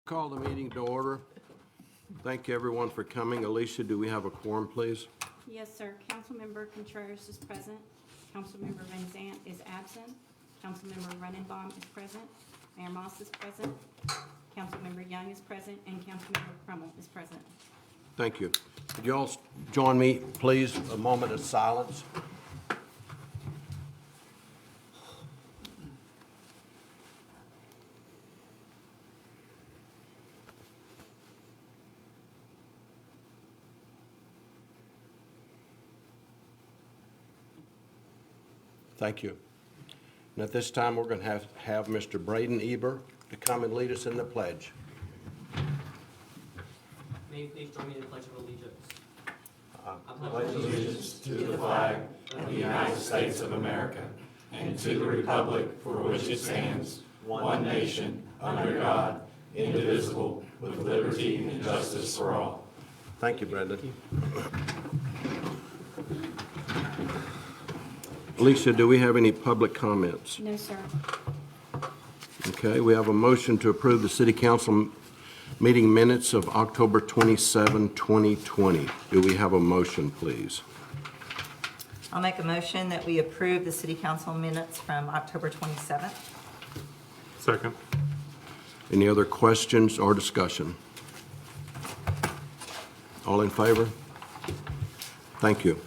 Call the meeting to order. Thank you, everyone, for coming. Alicia, do we have a quorum, please? Yes, sir. Councilmember Contreras is present. Councilmember Van Zant is absent. Councilmember Runenbaum is present. Mayor Moss is present. Councilmember Young is present, and Councilmember Crummell is present. Thank you. Would you all join me, please, a moment of silence? Thank you. And at this time, we're going to have Mr. Braden Eber to come and lead us in the pledge. May you please join me in the Pledge of Allegiance. Pledge allegiance to the flag of the United States of America and to the republic for which it stands, one nation, under God, indivisible, with liberty and justice for all. Thank you, Brendan. Alicia, do we have any public comments? No, sir. Okay, we have a motion to approve the city council meeting minutes of October 27, 2020. Do we have a motion, please? I'll make a motion that we approve the city council minutes from October 27th. Second. Any other questions or discussion? All in favor? Thank you.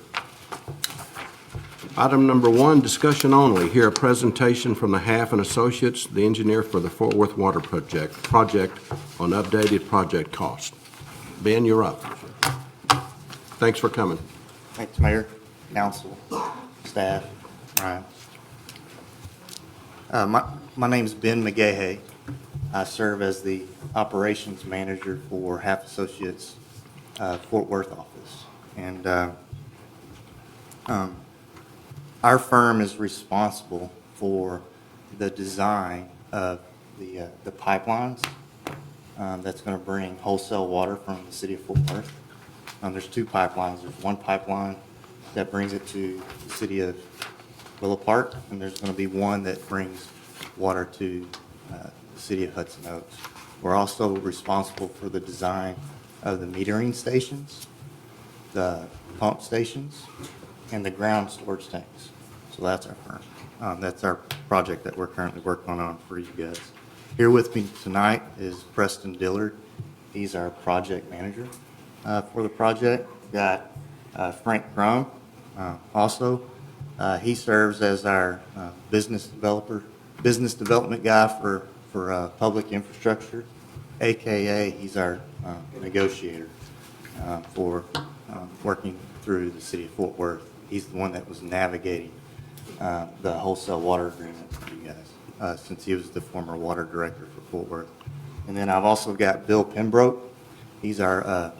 Item number 1, discussion only. Hear a presentation from the Half and Associates, the engineer for the Fort Worth Water Project on updated project cost. Ben, you're up. Thanks for coming. Thanks, Mayor, Council, staff, Ryan. My name's Ben McGahey. I serve as the Operations Manager for Half Associates Fort Worth office. And our firm is responsible for the design of the pipelines that's going to bring wholesale water from the city of Fort Worth. There's two pipelines. There's one pipeline that brings it to the city of Willow Park, and there's going to be one that brings water to the city of Hudson Oaks. We're also responsible for the design of the metering stations, the pump stations, and the ground storage tanks. So that's our firm. That's our project that we're currently working on for you guys. Here with me tonight is Preston Dillard. He's our project manager for the project. We've got Frank Crum also. He serves as our business development guy for public infrastructure, AKA he's our negotiator for working through the city of Fort Worth. He's the one that was navigating the wholesale water agreement for you guys, since he was the former water director for Fort Worth. And then I've also got Bill Pembroke. He's our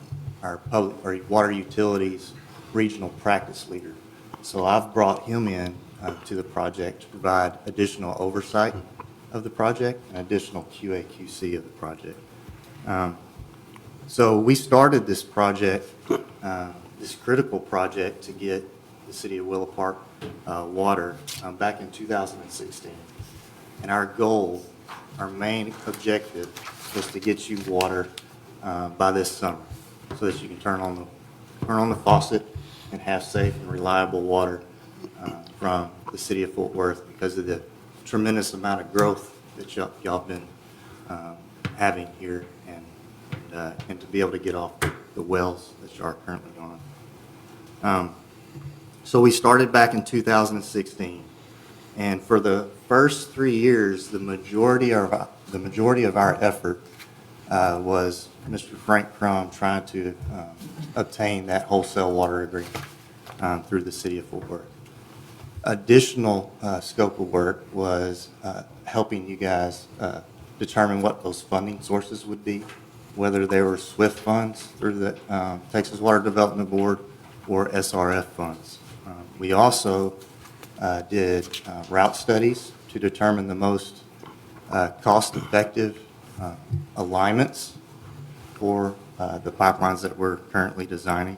water utilities regional practice leader. So I've brought him in to the project to provide additional oversight of the project and additional QA/QC of the project. So we started this project, this critical project, to get the city of Willow Park water back in 2016. And our goal, our main objective, was to get you water by this summer, so that you can turn on the faucet and have safe and reliable water from the city of Fort Worth, because of the tremendous amount of growth that y'all been having here, and to be able to get off the wells that you are currently on. So we started back in 2016, and for the first 3 years, the majority of our effort was Mr. Frank Crum trying to obtain that wholesale water agreement through the city of Fort Worth. Additional scope of work was helping you guys determine what those funding sources would be, whether they were SWIFT funds through the Texas Water Development Board or SRF funds. We also did route studies to determine the most cost-effective alignments for the pipelines that we're currently designing.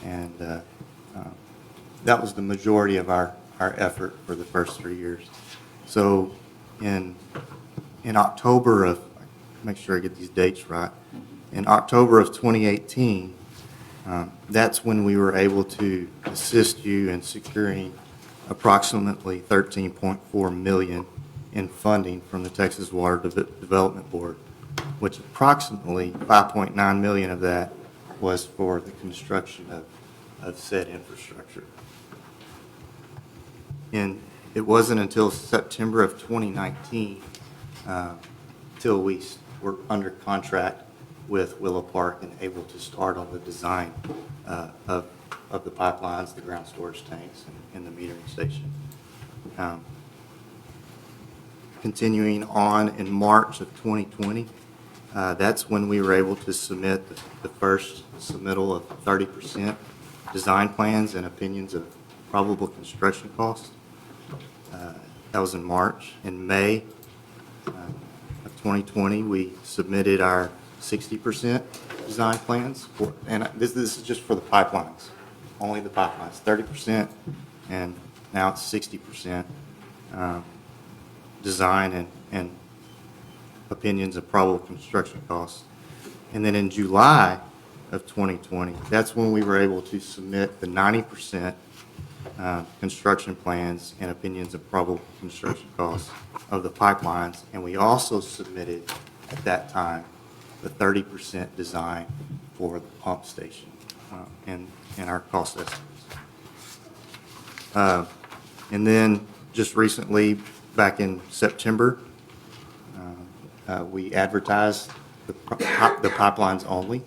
And that was the majority of our effort for the first 3 years. So in October of make sure I get these dates right. In October of 2018, that's when we were able to assist you in securing approximately $13.4 million in funding from the Texas Water Development Board, which approximately $5.9 million of that was for the construction of said infrastructure. And it wasn't until September of 2019 till we were under contract with Willow Park and able to start on the design of the pipelines, the ground storage tanks, and the metering station. Continuing on in March of 2020, that's when we were able to submit the first submittal of 30% design plans and opinions of probable construction costs. That was in March. In May of 2020, we submitted our 60% design plans, and this is just for the pipelines, only the pipelines, 30%, and now it's 60% design and opinions of probable construction costs. And then in July of 2020, that's when we were able to submit the 90% construction plans and opinions of probable construction costs of the pipelines, and we also submitted at that time the 30% design for the pump station and our cost estimates. And then just recently, back in September, we advertised the pipelines only,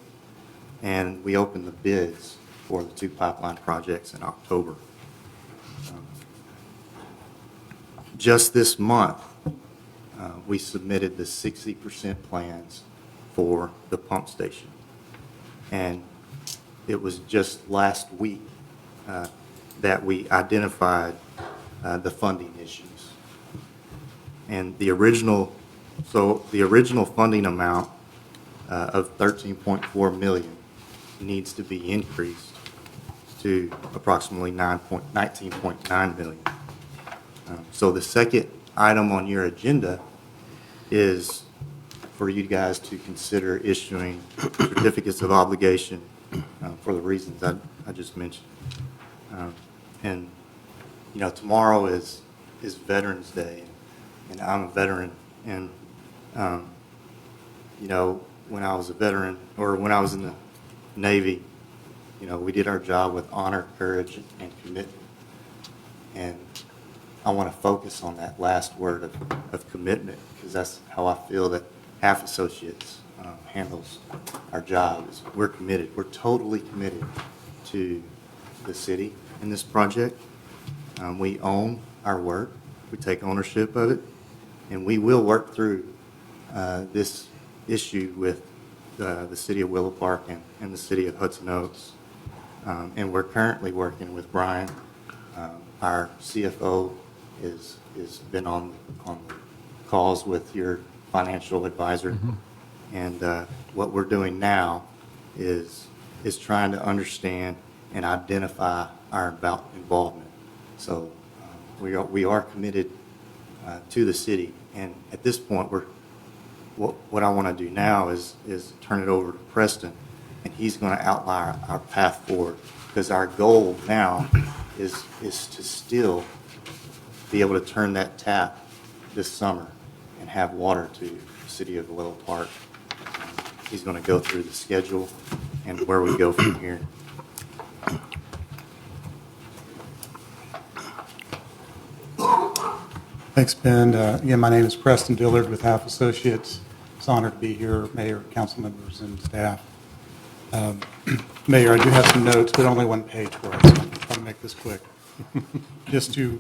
and we opened the bids for the 2 pipeline projects in October. Just this month, we submitted the 60% plans for the pump station. And it was just last week that we identified the funding issues. And the original funding amount of $13.4 million needs to be increased to approximately $19.9 million. So the second item on your agenda is for you guys to consider issuing certificates of obligation for the reasons I just mentioned. And, you know, tomorrow is Veterans Day, and I'm a veteran. And, you know, when I was a veteran, or when I was in the Navy, you know, we did our job with honor, courage, and commitment. And I want to focus on that last word of commitment, because that's how I feel that Half Associates handles our job. Is we're committed. We're totally committed to the city in this project. We own our work. We take ownership of it, and we will work through this issue with the city of Willow Park and the city of Hudson Oaks. And we're currently working with Brian. Our CFO is been on calls with your financial advisor. Mm-hmm. And what we're doing now is trying to understand and identify our involvement. So we are committed to the city. And at this point, what I want to do now is turn it over to Preston, and he's going to outline our path forward, because our goal now is to still be able to turn that tap this summer and have water to the city of Willow Park. He's going to go through the schedule and where we go from here. Thanks, Ben. Again, my name is Preston Dillard with Half Associates. It's an honor to be here, Mayor, council members, and staff. Mayor, I do have some notes, but only one page for us, so I'm trying to make this quick. Just to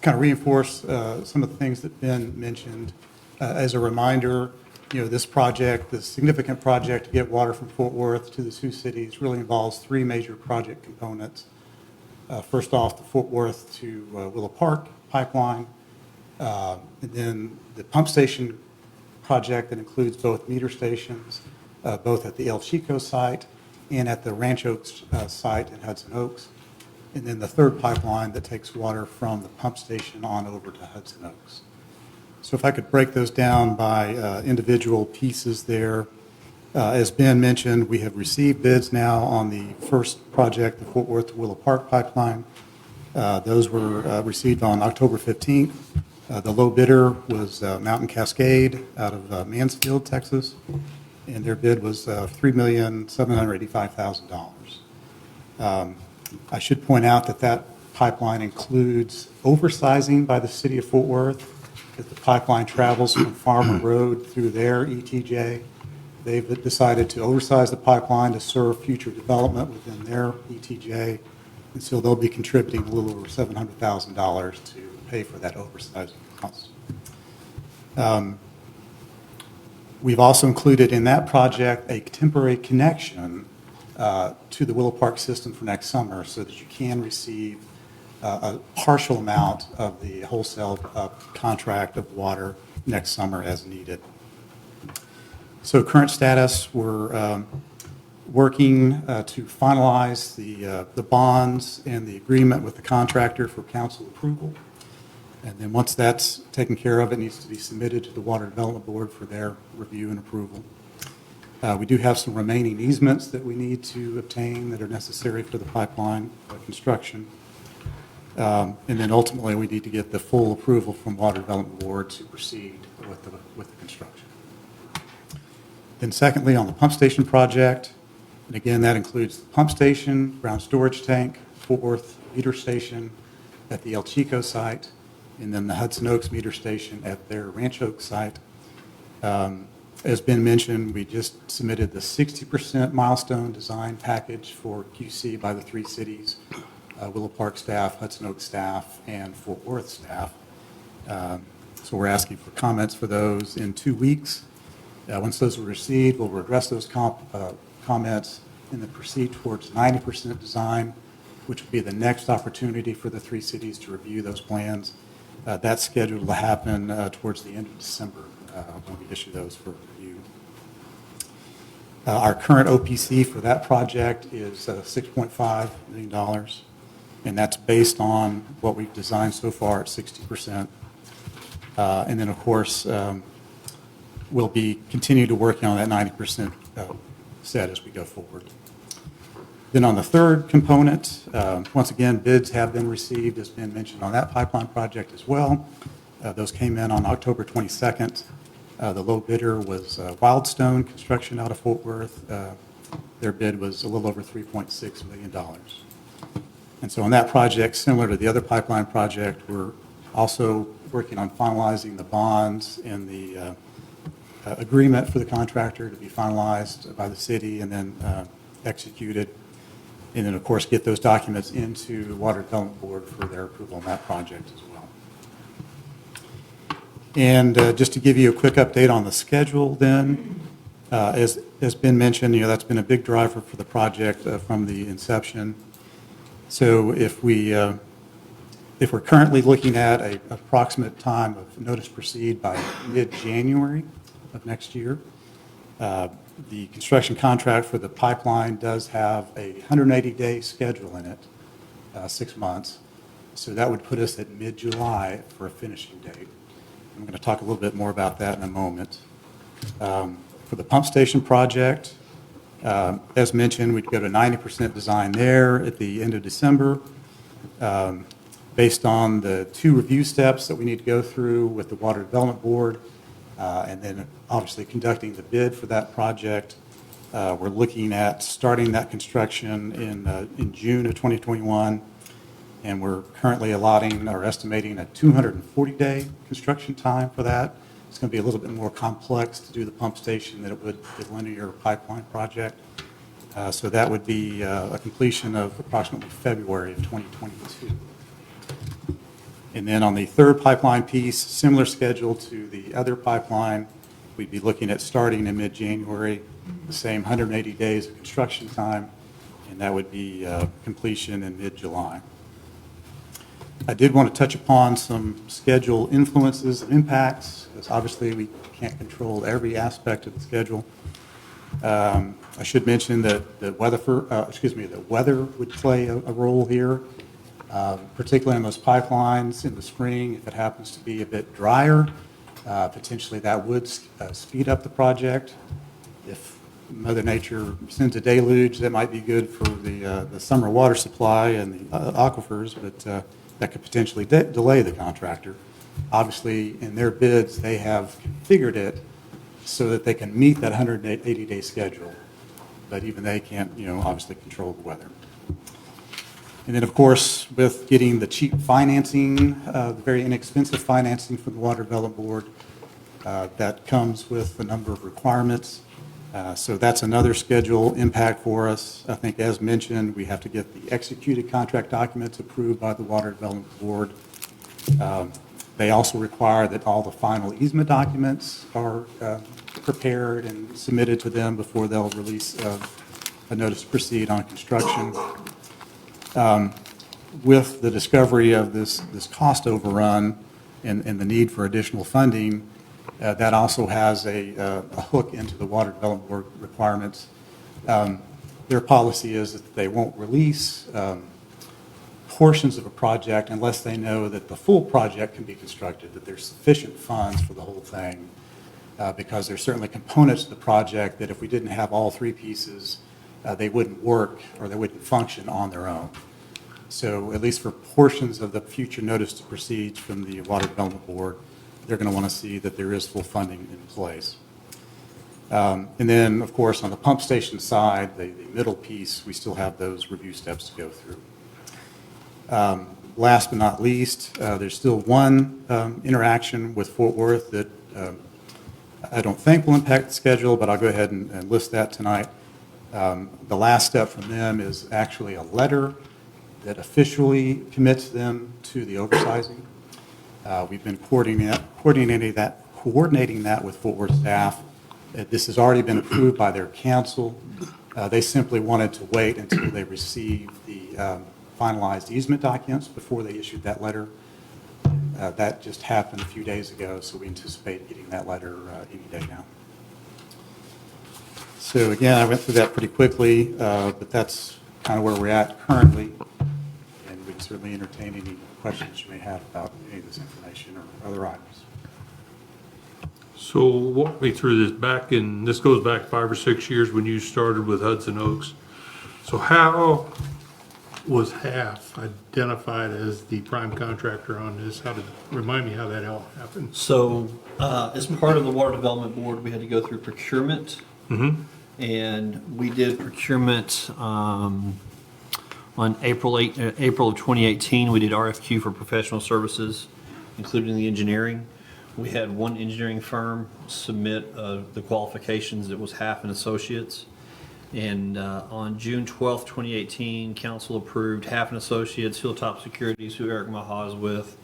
kind of reinforce some of the things that Ben mentioned. As a reminder, you know, this project, this significant project to get water from Fort Worth to the Sioux cities, really involves 3 major project components. First off, the Fort Worth to Willow Park pipeline, and then the pump station project that includes both meter stations, both at the El Chico site and at the Ranch Oaks site in Hudson Oaks. And then the third pipeline that takes water from the pump station on over to Hudson Oaks. So if I could break those down by individual pieces there. As Ben mentioned, we have received bids now on the first project, the Fort Worth to Willow Park Pipeline. Those were received on October 15th. The low bidder was Mountain Cascade out of Mansfield, Texas, and their bid was $3,785,000. I should point out that that pipeline includes oversizing by the city of Fort Worth. As the pipeline travels from Farmer Road through their ETJ, they've decided to oversize the pipeline to serve future development within their ETJ, and so they'll be contributing a little over $700,000 to pay for that oversizing cost. We've also included in that project a temporary connection to the Willow Park system for next summer so that you can receive a partial amount of the wholesale contract of water next summer as needed. So current status, we're working to finalize the bonds and the agreement with the contractor for council approval. And then once that's taken care of, it needs to be submitted to the Water Development Board for their review and approval. We do have some remaining easements that we need to obtain that are necessary for the pipeline construction. And then ultimately, we need to get the full approval from Water Development Board to proceed with the construction. Then secondly, on the pump station project, and again, that includes the pump station, ground storage tank, Fort Worth meter station at the El Chico site, and then the Hudson Oaks meter station at their Ranch Oaks site. As Ben mentioned, we just submitted the 60% milestone design package for QC by the three cities, Willow Park staff, Hudson Oaks staff, and Fort Worth staff. So we're asking for comments for those in 2 weeks. Once those are received, we'll address those comments and then proceed towards 90% design, which will be the next opportunity for the three cities to review those plans. That's scheduled to happen towards the end of December when we issue those for review. Our current OPC for that project is $6.5 million, and that's based on what we've designed so far at 60%. And then, of course, we'll be continue to work on that 90% set as we go forward. Then on the third component, once again, bids have been received, as been mentioned, on that pipeline project as well. Those came in on October 22nd. The low bidder was Wildstone Construction out of Fort Worth. Their bid was a little over $3.6 million. And so on that project, similar to the other pipeline project, we're also working on finalizing the bonds and the agreement for the contractor to be finalized by the city and then executed. And then, of course, get those documents into the Water Development Board for their approval on that project as well. And just to give you a quick update on the schedule then, as been mentioned, that's been a big driver for the project from the inception. So if we're currently looking at an approximate time of notice proceed by mid-January of next year, the construction contract for the pipeline does have a 180-day schedule in it, 6 months. So that would put us at mid-July for a finishing date. I'm going to talk a little bit more about that in a moment. For the pump station project, as mentioned, we'd go to 90% design there at the end of December. Based on the 2 review steps that we need to go through with the Water Development Board, and then obviously conducting the bid for that project, we're looking at starting that construction in June of 2021, and we're currently allotting or estimating a 240-day construction time for that. It's going to be a little bit more complex to do the pump station than it would the linear pipeline project. So that would be a completion of approximately February of 2022. And then on the third pipeline piece, similar schedule to the other pipeline, we'd be looking at starting in mid-January, the same 180 days of construction time, and that would be completion in mid-July. I did want to touch upon some schedule influences and impacts, because obviously we can't control every aspect of the schedule. I should mention that the weather would play a role here. Particularly on those pipelines in the spring, if it happens to be a bit drier, Potentially, that would speed up the project. If Mother Nature sends a deluge, that might be good for the summer water supply and the aquifers, but that could potentially delay the contractor. Obviously, in their bids, they have configured it so that they can meet that 180-day schedule, but even they can't, obviously control the weather. And then, of course, with getting the cheap financing, the very inexpensive financing from the Water Development Board, that comes with a number of requirements. So that's another schedule impact for us. I think, as mentioned, we have to get the executed contract documents approved by the Water Development Board. They also require that all the final easement documents are prepared and submitted to them before they'll release a notice to proceed on construction. With the discovery of this cost overrun and the need for additional funding, that also has a hook into the Water Development Board requirements. Their policy is that they won't release portions of a project unless they know that the full project can be constructed, that there's sufficient funds for the whole thing, because there's certainly components of the project that if we didn't have all three pieces, they wouldn't work or they wouldn't function on their own. So at least for portions of the future notice to proceed from the Water Development Board, they're going to want to see that there is full funding in place. And then, of course, on the pump station side, the middle piece, we still have those review steps to go through. Last but not least, there's still one interaction with Fort Worth that I don't think will impact the schedule, but I'll go ahead and list that tonight. The last step from them is actually a letter that officially commits them to the oversizing. We've been coordinating that with Fort Worth staff. This has already been approved by their council. They simply wanted to wait until they received the finalized easement documents before they issued that letter. That just happened a few days ago, so we anticipate getting that letter any day now. So again, I went through that pretty quickly, but that's kind of where we're at currently, and we'd certainly entertain any questions you may have about any of this information or other items. So walk me through this this goes back 5 or 6 years when you started with Hudson Oaks. So how was HAF identified as the prime contractor on this? Remind me how that all happened? So, as part of the Water Development Board, we had to go through procurement. And we did procurement on April of 2018. We did RFQ for professional services, including the engineering. We had one engineering firm submit the qualifications. It was HAF and Associates. And on June 12th, 2018, council approved HAF and Associates, Hilltop Securities, who Eric Maha is with,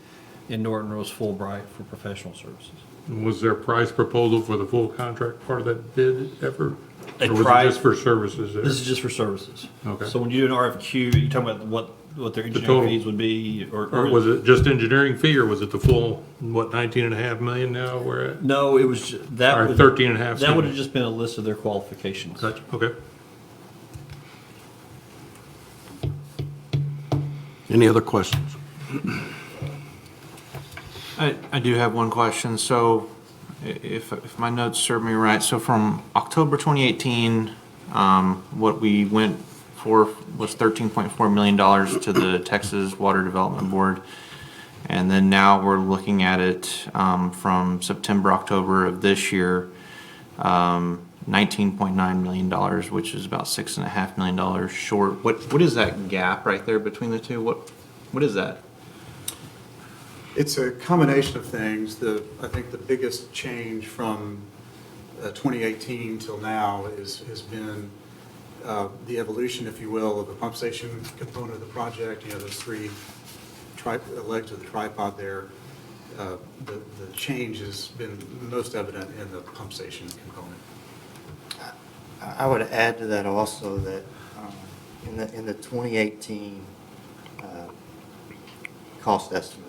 and Norton Rose Fulbright for professional services. Was there a price proposal for the full contract part of that bid ever? A Or was it price- just for services there? This is just for services. Okay. So when you do an RFQ, you're talking about what their total. engineering fees would be, Or was it just engineering fee, or was it the full, 19.5 million now we're at? No, it was that. Or would- 13.5. That would have just been a list of their qualifications. Gotcha, okay. Any other questions? I do have one question. So if my notes serve me right, so from October 2018, what we went for was $13.4 million to the Texas Water Development Board. And then now we're looking at it from September, October of this year, $19.9 million, which is about $6.5 million short. What is that gap right there between the two? What is that? It's a combination of things. I think the biggest change from 2018 till now has been the evolution, if you will, of the pump station component of the project. Those three legs of the tripod there. The change has been most evident in the pump station component. I would add to that also that in the 2018 cost estimate,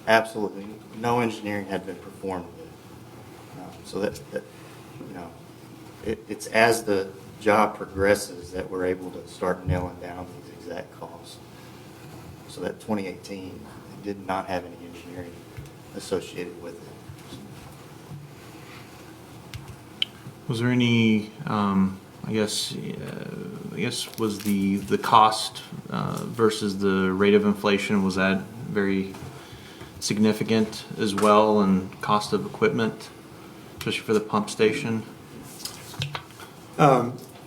absolutely no engineering had been performed. So that it's as the job progresses that we're able to start nailing down these exact costs. So that 2018 did not have any engineering associated with it. Was there any, was the cost versus the rate of inflation, was that very significant as well, and cost of equipment, especially for the pump station?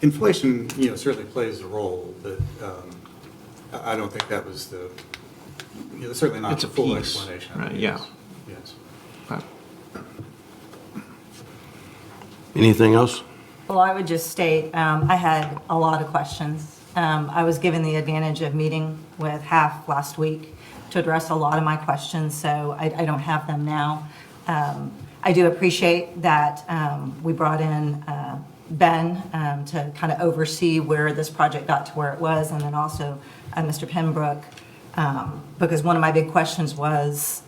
Inflation, certainly plays a role, but I don't think that was certainly not It's a the full piece, explanation. right, yeah. Yes. Okay. Anything else? Well, I would just state, I had a lot of questions. I was given the advantage of meeting with HAF last week to address a lot of my questions, so I don't have them now. I do appreciate that we brought in Ben to kind of oversee where this project got to where it was, and then also Mr. Pembroke, because one of my big questions was,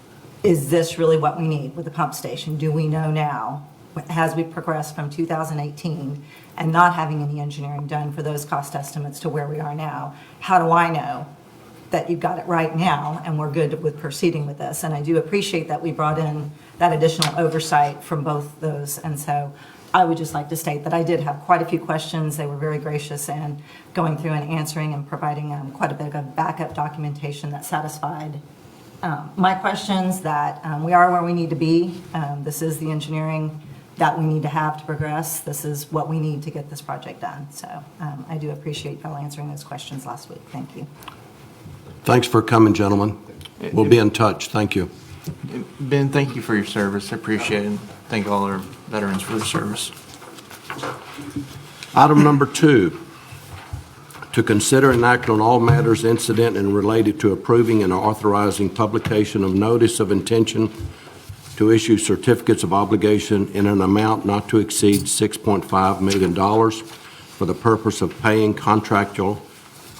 is this really what we need with the pump station? Do we know now, as we progress from 2018 and not having any engineering done for those cost estimates to where we are now, how do I know that you've got it right now and we're good with proceeding with this? And I do appreciate that we brought in that additional oversight from both those. And so I would just like to state that I did have quite a few questions. They were very gracious in going through and answering and providing quite a bit of backup documentation that satisfied my questions, that we are where we need to be. This is the engineering that we need to have to progress. This is what we need to get this project done. So I do appreciate y'all answering those questions last week. Thank you. Thanks for coming, gentlemen. We'll be in touch. Thank you. Ben, thank you for your service. I appreciate it. And thank all our veterans for their service. Item number 2, to consider and act on all matters incident and related to approving and authorizing publication of notice of intention to issue certificates of obligation in an amount not to exceed $6.5 million for the purpose of paying contractual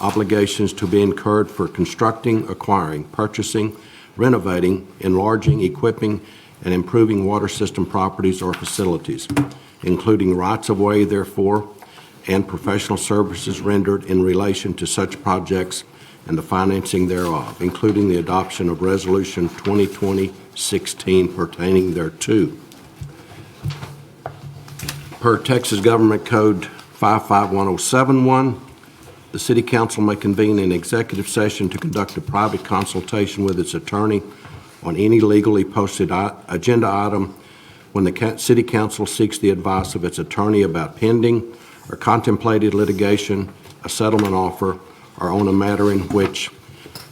obligations to be incurred for constructing, acquiring, purchasing, renovating, enlarging, equipping, and improving water system properties or facilities, including rights-of-way therefore, and professional services rendered in relation to such projects and the financing thereof, including the adoption of Resolution 2020-16 pertaining thereto. Per Texas Government Code 551071, the City Council may convene an executive session to conduct a private consultation with its attorney on any legally posted agenda item when the City Council seeks the advice of its attorney about pending or contemplated litigation, a settlement offer, or on a matter in which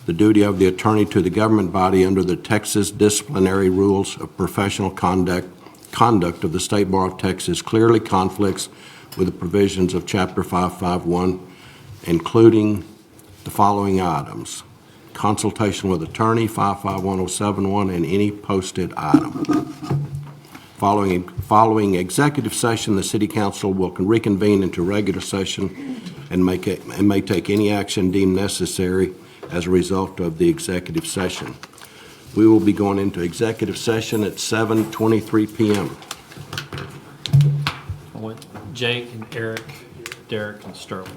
the duty of the attorney to the government body under the Texas disciplinary rules of professional conduct of the State Bar of Texas clearly conflicts with the provisions of Chapter 551, including the following items: consultation with attorney, 551071, and any posted item. Following executive session, the City Council will reconvene into regular session and may take any action deemed necessary as a result of the executive session. We will be going into executive session at 7:23 p.m. I want Jake and Eric, Derek and Sterling.